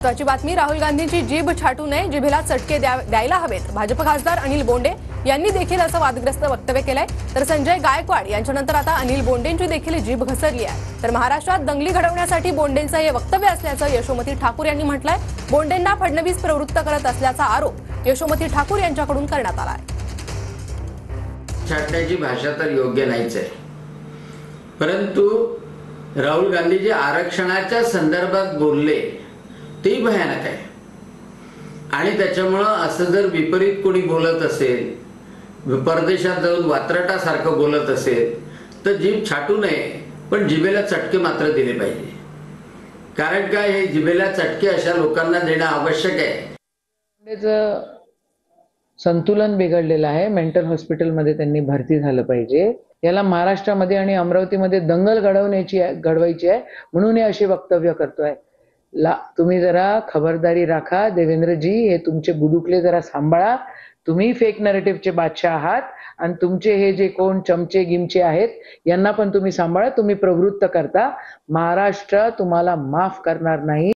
महत्त्वाची बातमी, राहुल गांधींची जीभ छाटू नये, जिभेला चटके द्यायला हवेत। भाजप खासदार अनिल बोंडे यांनी देखील असं वादग्रस्त वक्तव्य केलंय। तर संजय गायकवाड यांच्यानंतर आता अनिल बोंडेंची देखील जीभ घसरली आहे। तर महाराष्ट्रात दंगली घडवण्यासाठी बोंडेंचं हे वक्तव्य असल्याचं यशोमती ठाकूर यांनी म्हटलंय। बोंडेंना फडणवीस प्रवृत्त करत असल्याचा आरोप यशोमती ठाकूर यांच्याकडून करण्यात आला आहे। छाटण्याची भाषा तर योग्य नाहीच आहे, परंतु राहुल गांधी जे आरक्षणाच्या संदर्भात बोलले ते भयानक आहे। आणि त्याच्यामुळे असं जर विपरीत कोणी बोलत असेल, परदेशात जाऊन वात्रटासारखं बोलत असेल तर जीभ छाटू नये, पण जिभेला चटके मात्र दिले पाहिजे। कारण काय, हे जिभेला चटके अशा लोकांना देणं आवश्यक आहे। संतुलन बिघडलेलं आहे। मेंटल हॉस्पिटलमध्ये त्यांनी भरती झालं पाहिजे। याला महाराष्ट्रामध्ये आणि अमरावतीमध्ये दंगल घडवायची आहे म्हणून हे असे वक्तव्य करतोय। तुम्ही जरा खबरदारी राखा देवेंद्रजी, हे तुमचे बुडुकले जरा सांभाळा। तुम्ही फेक नरेटिव्हचे बादशाह आहात आणि तुमचे हे जे कोण चमचे गिमचे आहेत यांना पण तुम्ही सांभाळा। तुम्ही प्रवृत्त करता, महाराष्ट्र तुम्हाला माफ करणार नाही।